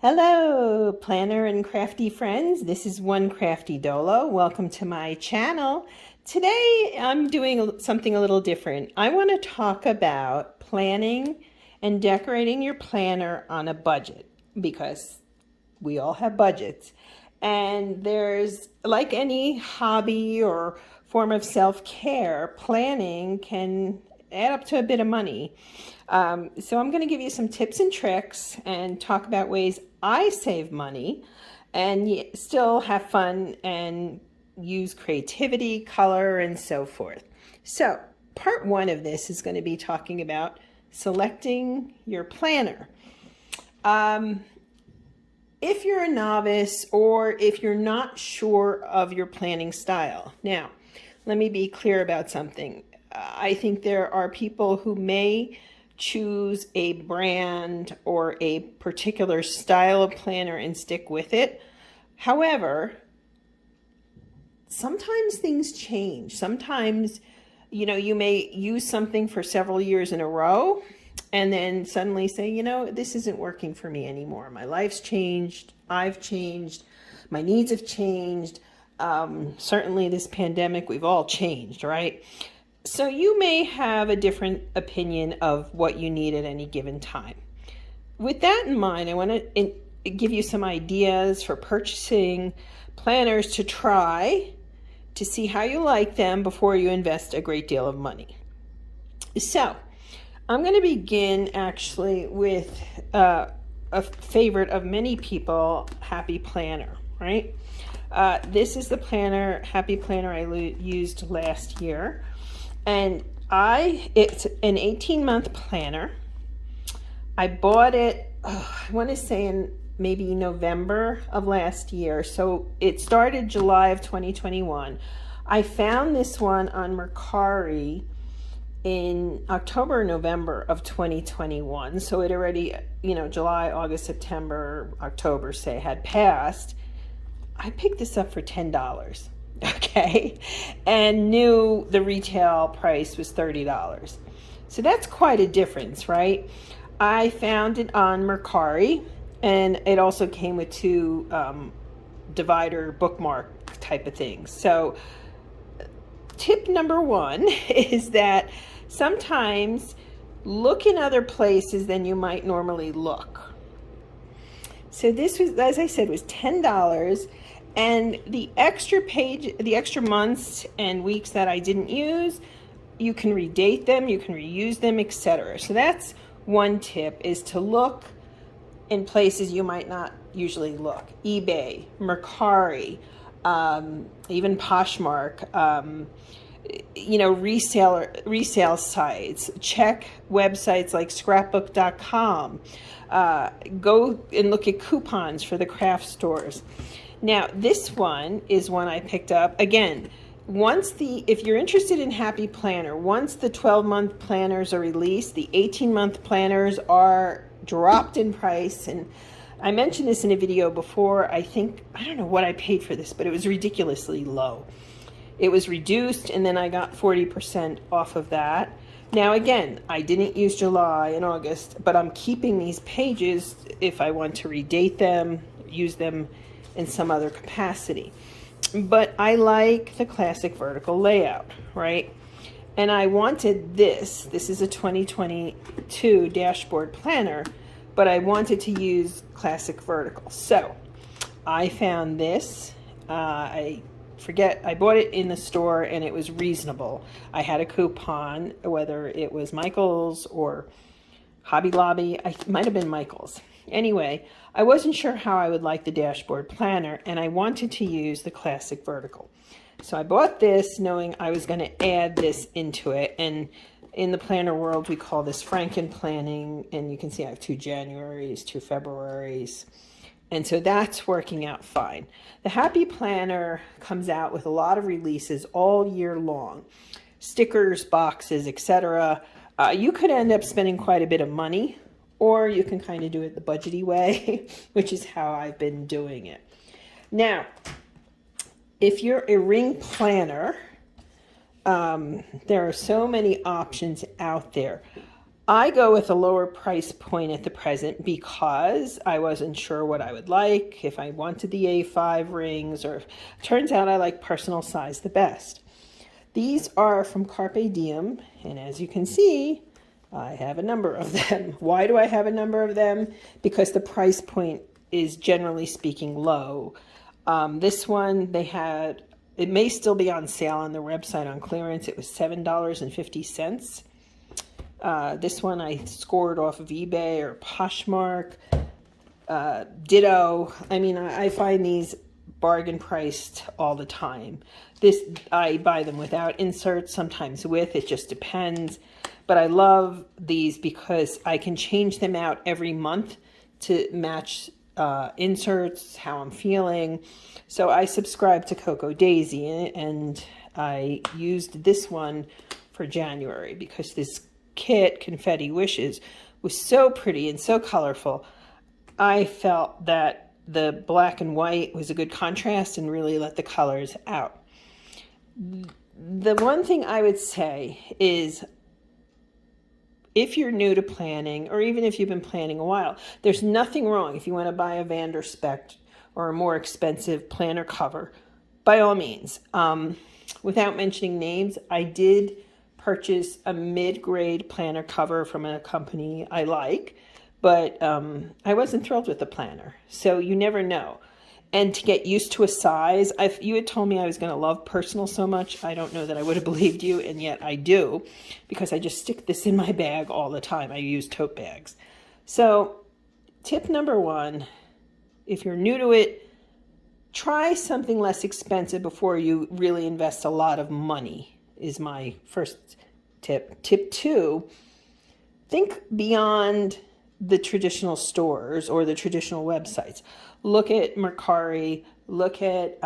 Hello, planner and crafty friends. This is One Crafty Dolo. Welcome to my channel. Today I'm doing something a little different. I want to talk about planning and decorating your planner on a budget because we all have budgets. And there's, like any hobby or form of self-care, planning can add up to a bit of money. So I'm going to give you some tips and tricks and talk about ways I save money and still have fun and use creativity, color, and so forth. So part one of this is going to be talking about selecting your planner. If you're a novice or if you're not sure of your planning style. Now, let me be clear about something. I think there are people who may choose a brand or a particular style of planner and stick with it. However, sometimes things change. Sometimes, you may use something for several years in a row and then suddenly say, this isn't working for me anymore. My life's changed. I've changed. My needs have changed. Certainly this pandemic, we've all changed, right? So you may have a different opinion of what you need at any given time. With that in mind, I want to give you some ideas for purchasing planners to try to see how you like them before you invest a great deal of money. So I'm going to begin actually with a favorite of many people, Happy Planner, right? This is the planner, Happy Planner I used last year. And it's an 18-month planner. I bought it, I want to say in maybe November of last year. So it started July of 2021. I found this one on Mercari in October or November of 2021. So it already, July, August, September, October, say, had passed. I picked this up for $10. Okay, and knew the retail price was $30. So that's quite a difference, right? I found it on Mercari, and it also came with two divider bookmark type of things. So tip number one is that sometimes look in other places than you might normally look. So this was, as I said, was $10. And the extra months and weeks that I didn't use, you can redate them, you can reuse them, etc. So that's one tip, is to look in places you might not usually look. eBay, Mercari, even Poshmark, resale sites. Check websites like scrapbook.com. Go and look at coupons for the craft stores. Now, this one is one I picked up. Again, if you're interested in Happy Planner, once the 12-month planners are released, the 18-month planners are dropped in price. And I mentioned this in a video before. I don't know what I paid for this, but it was ridiculously low. It was reduced, and then I got 40% off of that. Now, again, I didn't use July and August, but I'm keeping these pages if I want to redate them, use them in some other capacity. But I like the classic vertical layout, right? And I wanted this is a 2022 dashboard planner, but I wanted to use classic vertical. So I found this. I bought it in the store and it was reasonable. I had a coupon, whether it was Michael's or Hobby Lobby. It might have been Michael's. Anyway, I wasn't sure how I would like the dashboard planner, and I wanted to use the classic vertical. So I bought this knowing I was going to add this into it. And in the planner world, we call this Franken Planning. And you can see I have 2 Januaries, 2 Februaries. And so that's working out fine. The Happy Planner comes out with a lot of releases all year long. Stickers, boxes, etc. You could end up spending quite a bit of money, or you can kind of do it the budgety way, which is how I've been doing it. Now, if you're a ring planner, there are so many options out there. I go with a lower price point at the present because I wasn't sure what I would like, if I wanted the A5 rings, or turns out I like personal size the best. These are from Carpe Diem, and as you can see, I have a number of them. Why do I have a number of them? Because the price point is generally speaking low. This one they had, it may still be on sale on their website on clearance. It was $7.50. This one I scored off of eBay or Poshmark. Ditto. I mean, I find these bargain priced all the time. I buy them without inserts, sometimes with, it just depends. But I love these because I can change them out every month to match inserts, how I'm feeling. So I subscribe to Cocoa Daisy, and I used this one for January because this kit, Confetti Wishes, was so pretty and so colorful. I felt that the black and white was a good contrast and really let the colors out. The one thing I would say is, if you're new to planning, or even if you've been planning a while, there's nothing wrong if you want to buy a Vanderspect or a more expensive planner cover, by all means. Without mentioning names, I did purchase a mid-grade planner cover from a company I like, but I wasn't thrilled with the planner. So you never know. And to get used to a size, if you had told me I was going to love personal so much, I don't know that I would have believed you, and yet I do, because I just stick this in my bag all the time. I use tote bags. So tip number one, if you're new to it, try something less expensive before you really invest a lot of money, is my first tip. Tip two, think beyond the traditional stores or the traditional websites. Look at Mercari, look at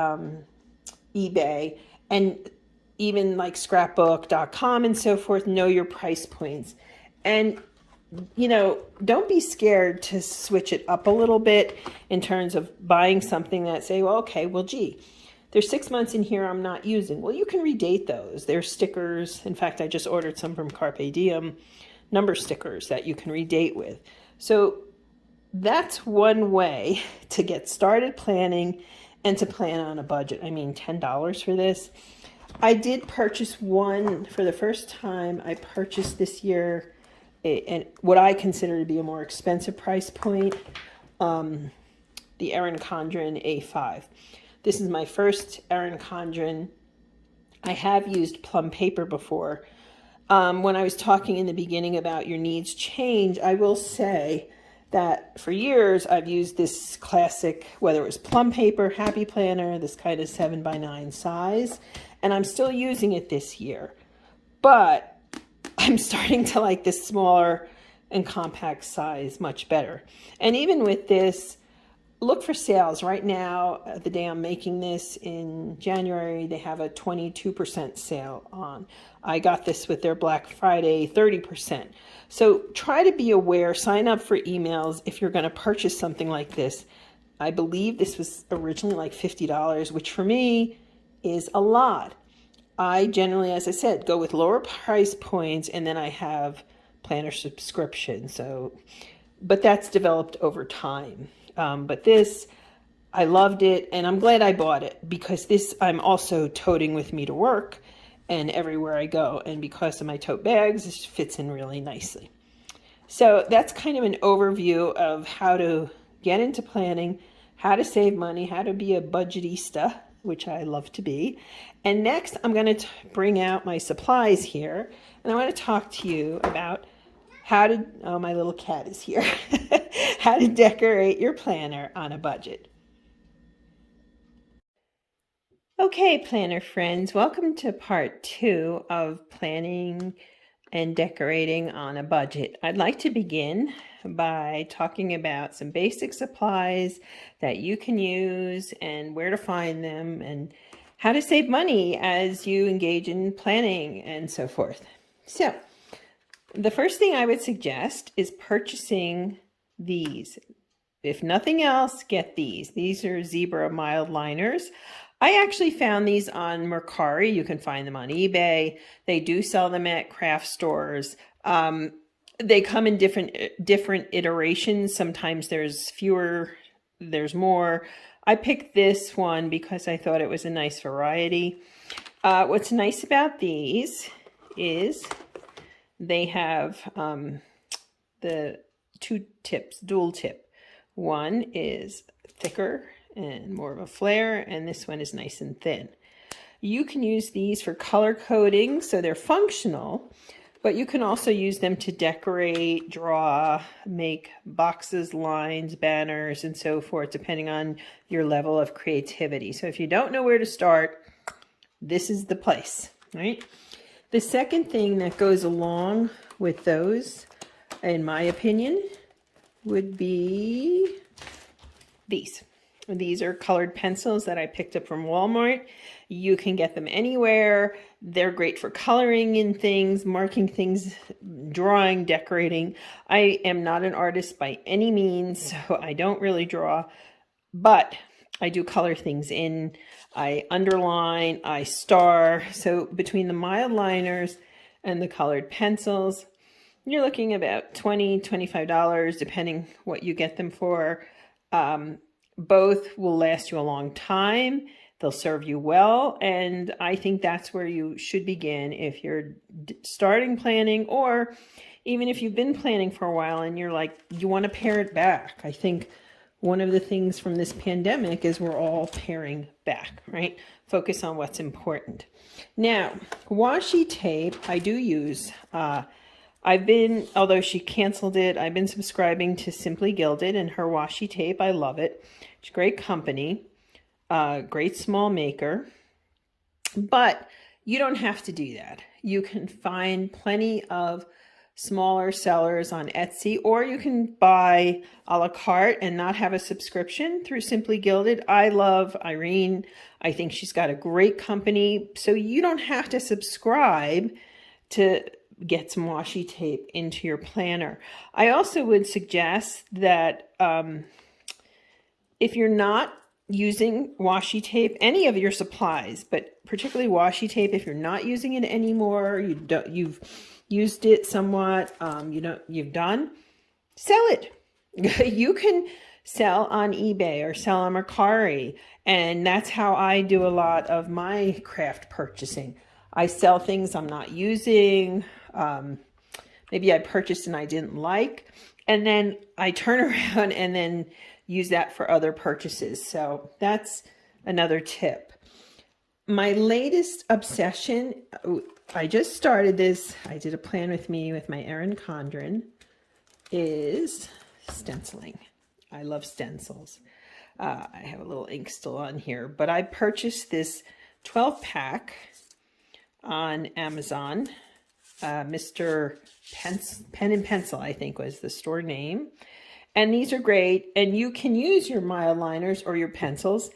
eBay, and even like scrapbook.com and so forth. Know your price points. And, you know, don't be scared to switch it up a little bit in terms of buying something that say, well, okay, well, gee, there's 6 months in here I'm not using. Well, you can redate those. There's stickers. In fact, I just ordered some from Carpe Diem, number stickers that you can redate with. So that's one way to get started planning and to plan on a budget. I mean, $10 for this. I did purchase one for the first time. I purchased this year and what I consider to be a more expensive price point, the Erin Condren A5. This is my first Erin Condren. I have used plum paper before. When I was talking in the beginning about your needs change, I will say that for years I've used this classic, whether it was plum paper, Happy Planner, this kind of 7x9 size, and I'm still using it this year. But I'm starting to like this smaller and compact size much better. And even with this, look for sales. Right now, the day I'm making this in January, they have a 22% sale on. I got this with their Black Friday 30%. So try to be aware, sign up for emails if you're going to purchase something like this. I believe this was originally like $50, which for me is a lot. I generally, as I said, go with lower price points, and then I have planner subscription. So, but that's developed over time. But this, I loved it, and I'm glad I bought it because this I'm also toting with me to work and everywhere I go. And because of my tote bags, this fits in really nicely. So that's kind of an overview of how to get into planning, how to save money, how to be a budgetista, which I love to be. And next, I'm going to bring out my supplies here, and I want to talk to you about how to, oh, my little cat is here, how to decorate your planner on a budget. Okay, planner friends, welcome to part 2 of planning and decorating on a budget. I'd like to begin by talking about some basic supplies that you can use and where to find them and how to save money as you engage in planning and so forth. So, the first thing I would suggest is purchasing these. If nothing else, get these. These are zebra Mildliners. I actually found these on Mercari. You can find them on eBay. They do sell them at craft stores. They come in different iterations. Sometimes there's fewer, there's more. I picked this one because I thought it was a nice variety. What's nice about these is they have the two tips, dual tip. One is thicker and more of a flare, and this one is nice and thin. You can use these for color coding, so they're functional, but you can also use them to decorate, draw, make boxes, lines, banners, and so forth, depending on your level of creativity. So if you don't know where to start, this is the place, right? The second thing that goes along with those, in my opinion, would be these. These are colored pencils that I picked up from Walmart. You can get them anywhere. They're great for coloring in things, marking things, drawing, decorating. I am not an artist by any means, so I don't really draw, but I do color things in. I underline, I star. So between the Mildliners and the colored pencils, you're looking about $20, $25, depending what you get them for. Both will last you a long time. They'll serve you well. And I think that's where you should begin if you're starting planning, or even if you've been planning for a while and you're like, you want to pare it back. I think one of the things from this pandemic is we're all paring back, right? Focus on what's important. Now, washi tape, I do use. Although she canceled it, I've been subscribing to Simply Gilded and her washi tape. I love it. It's a great company, great small maker, but you don't have to do that. You can find plenty of smaller sellers on Etsy, or you can buy a la carte and not have a subscription through Simply Gilded. I love Irene. I think she's got a great company, so you don't have to subscribe to get some washi tape into your planner. I also would suggest that if you're not using washi tape, any of your supplies, but particularly washi tape, if you're not using it anymore, you've used it somewhat, you've done, sell it. You can sell on eBay or sell on Mercari, and that's how I do a lot of my craft purchasing. I sell things I'm not using. Maybe I purchased and I didn't like, and then I turn around and then use that for other purchases. So that's another tip. My latest obsession, I just started this. I did a plan with me with my Erin Condren, is stenciling. I love stencils. I have a little ink still on here, but I purchased this 12-pack on Amazon. Mr. Pen and Pencil, I think was the store name. And these are great. And you can use your Mildliners or your pencils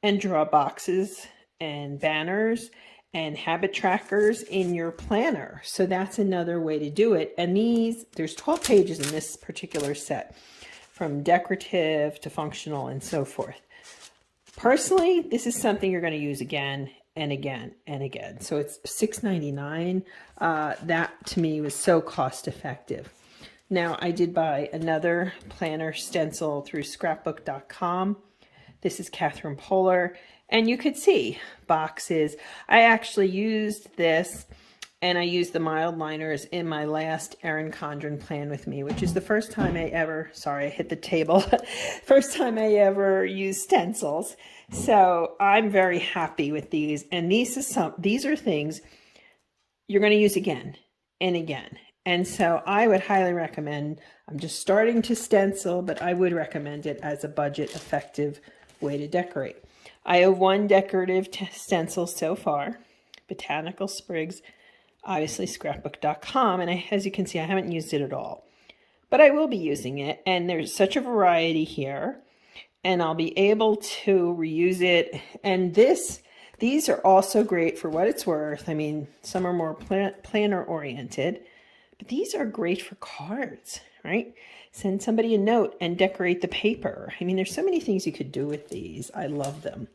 and draw boxes and banners and habit trackers in your planner. So that's another way to do it. And there's 12 pages in this particular set, from decorative to functional and so forth. Personally, this is something you're going to use again and again and again. So it's $6.99. That to me was so cost effective. Now, I did buy another planner stencil through scrapbook.com. This is Catherine Polar, and you could see boxes. I actually used this, and I used the Mildliners in my last Erin Condren plan with me, which is the first time I ever, sorry, I hit the table, first time I ever used stencils. So I'm very happy with these, and these are things you're going to use again and again. And so I would highly recommend, I'm just starting to stencil, but I would recommend it as a budget effective way to decorate. I have one decorative stencil so far, Botanical Sprigs, obviously scrapbook.com, and as you can see, I haven't used it at all. But I will be using it, and there's such a variety here, and I'll be able to reuse it. And these are also great for what it's worth. I mean, some are more planner oriented, but these are great for cards, right? Send somebody a note and decorate the paper. I mean, there's so many things you could do with these. I love them.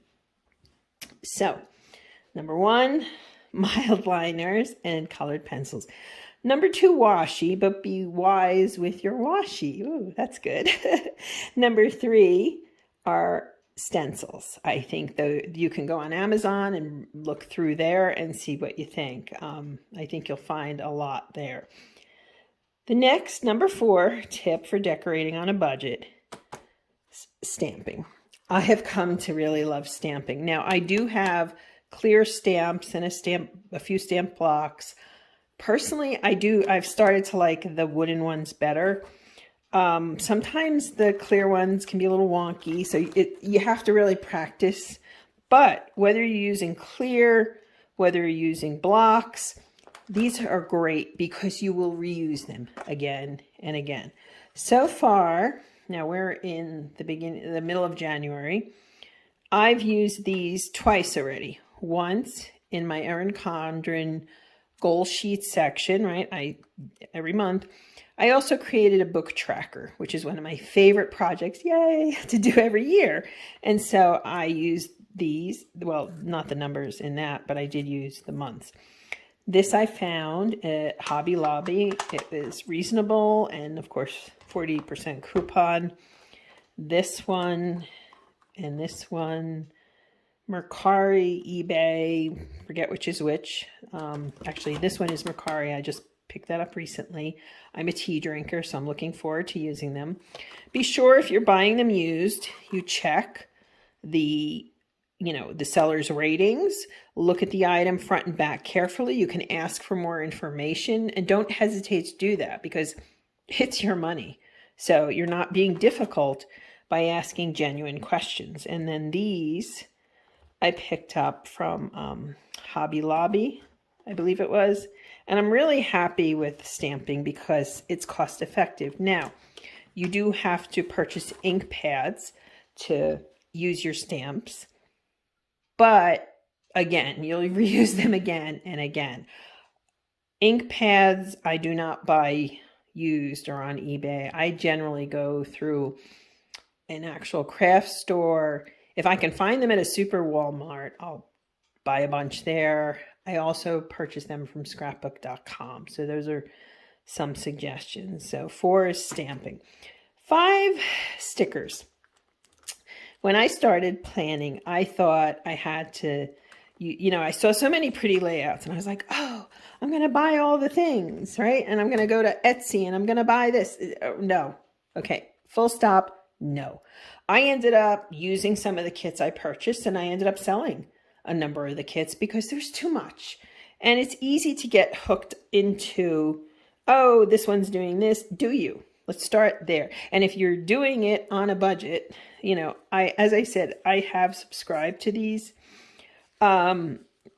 So, number one, Mildliners and colored pencils. Number 2, washi, but be wise with your washi. Ooh, that's good. Number 3 are stencils. I think though you can go on Amazon and look through there and see what you think. I think you'll find a lot there. The next, number 4 tip for decorating on a budget, stamping. I have come to really love stamping. Now I do have clear stamps and a few stamp blocks. Personally, I've started to like the wooden ones better. Sometimes the clear ones can be a little wonky, so you have to really practice. But whether you're using clear, whether you're using blocks, these are great because you will reuse them again and again. So far, now we're in the middle of January. I've used these twice already. Once in my Erin Condren goal sheet section, right? Every month. I also created a book tracker, which is one of my favorite projects, yay, to do every year. And so I used these, well, not the numbers in that, but I did use the months. This I found at Hobby Lobby. It was reasonable and of course 40% coupon. This one and this one, Mercari, eBay, forget which is which. Actually, this one is Mercari. I just picked that up recently. I'm a tea drinker, so I'm looking forward to using them. Be sure if you're buying them used, you check the seller's ratings. Look at the item front and back carefully. You can ask for more information and don't hesitate to do that because it's your money. So you're not being difficult by asking genuine questions. And then these I picked up from Hobby Lobby, I believe it was. And I'm really happy with stamping because it's cost effective. Now, you do have to purchase ink pads to use your stamps. But again, you'll reuse them again and again. Ink pads, I do not buy used or on eBay. I generally go through an actual craft store. If I can find them at a super Walmart, I'll buy a bunch there. I also purchase them from scrapbook.com. So those are some suggestions. So 4 is stamping. 5, stickers. When I started planning, I thought I had to, I saw so many pretty layouts and I was like, oh, I'm going to buy all the things, right? And I'm going to go to Etsy and I'm going to buy this. No. Okay. Full stop. No. I ended up using some of the kits I purchased and I ended up selling a number of the kits because there's too much. And it's easy to get hooked into, oh, this one's doing this. Do you? Let's start there. And if you're doing it on a budget, as I said, I have subscribed to these.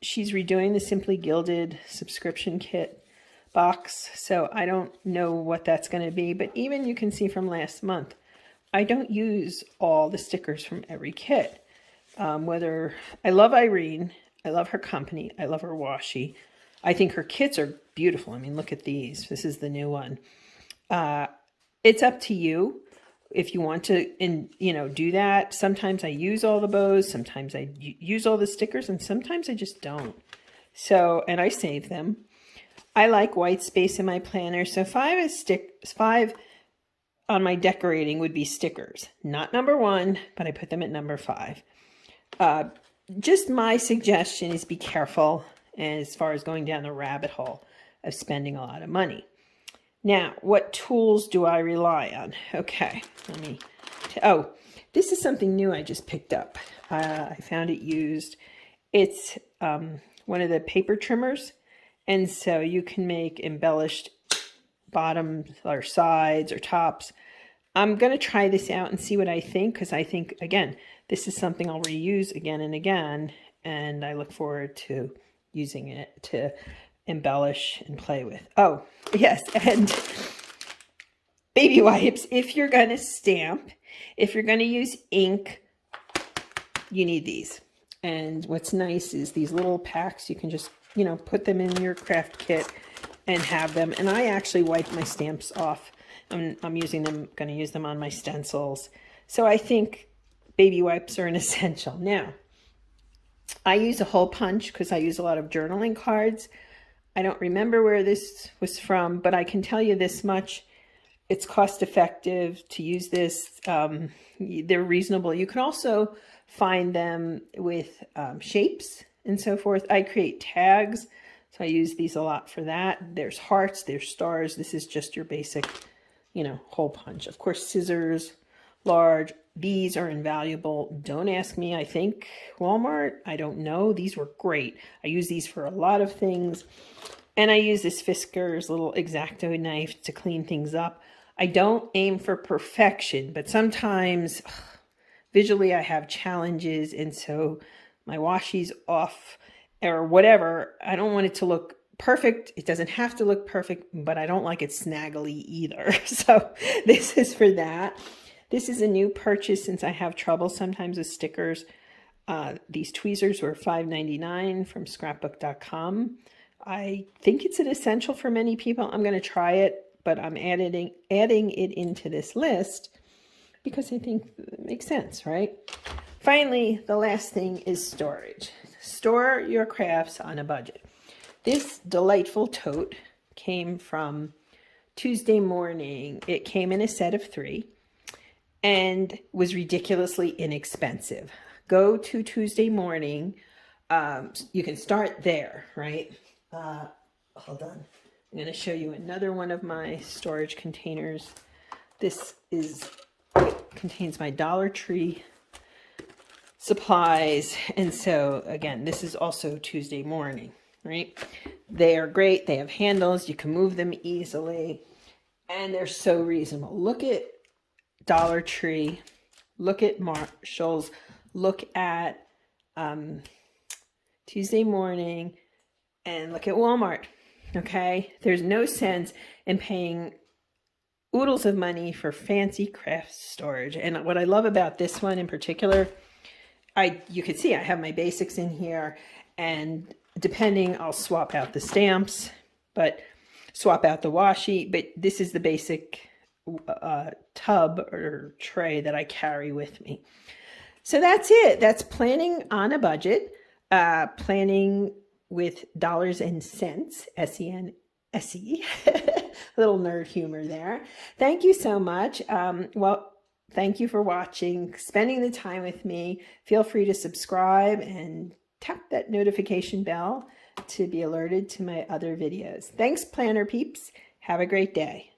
She's redoing the Simply Gilded subscription kit box. So I don't know what that's going to be, but even you can see from last month, I don't use all the stickers from every kit. Whether I love Irene, I love her company, I love her washi. I think her kits are beautiful. I mean, look at these. This is the new one. It's up to you if you want to, do that. Sometimes I use all the bows. Sometimes I use all the stickers, and sometimes I just don't. So, and I save them. I like white space in my planner. So 5 on my decorating would be stickers. Not number 1, but I put them at number 5. Just my suggestion is be careful as far as going down the rabbit hole of spending a lot of money. Now, what tools do I rely on? Okay, this is something new I just picked up. I found it used. It's one of the paper trimmers, and so you can make embellished bottoms or sides or tops. I'm going to try this out and see what I think, because I think, again, this is something I'll reuse again and again, and I look forward to using it to embellish and play with. Oh, yes, and baby wipes. If you're going to stamp, if you're going to use ink, you need these. And what's nice is these little packs, you can just, put them in your craft kit and have them. And I actually wipe my stamps off. I'm using them, going to use them on my stencils. So I think baby wipes are an essential. Now, I use a hole punch because I use a lot of journaling cards. I don't remember where this was from, but I can tell you this much. It's cost effective to use this. They're reasonable. You can also find them with shapes and so forth. I create tags, so I use these a lot for that. There's hearts, there's stars. This is just your basic, hole punch. Of course, scissors, large. These are invaluable. Don't ask me. I think Walmart. I don't know. These were great. I use these for a lot of things. And I use this Fisker's little X-Acto knife to clean things up. I don't aim for perfection, but sometimes visually I have challenges, and so my washi's off or whatever. I don't want it to look perfect. It doesn't have to look perfect, but I don't like it snaggly either. So this is for that. This is a new purchase since I have trouble sometimes with stickers. These tweezers were $5.99 from scrapbook.com. I think it's an essential for many people. I'm going to try it, but I'm adding it into this list because I think it makes sense, right? Finally, the last thing is storage. Store your crafts on a budget. This delightful tote came from Tuesday Morning. It came in a set of 3 and was ridiculously inexpensive. Go to Tuesday Morning. You can start there, right? Hold on. I'm going to show you another one of my storage containers. This contains my Dollar Tree supplies. And so again, this is also Tuesday Morning, right? They are great. They have handles. You can move them easily. And they're so reasonable. Look at Dollar Tree. Look at Marshall's. Look at Tuesday Morning. And look at Walmart. Okay? There's no sense in paying oodles of money for fancy craft storage. And what I love about this one in particular, you can see I have my basics in here, and depending, I'll swap out the stamps, but swap out the washi, but this is the basic tub or tray that I carry with me. So that's it. That's planning on a budget, planning with dollars and cents, S-E-N-S-E, little nerd humor there. Thank you so much. Well, thank you for watching, spending the time with me. Feel free to subscribe and tap that notification bell to be alerted to my other videos. Thanks, planner peeps. Have a great day.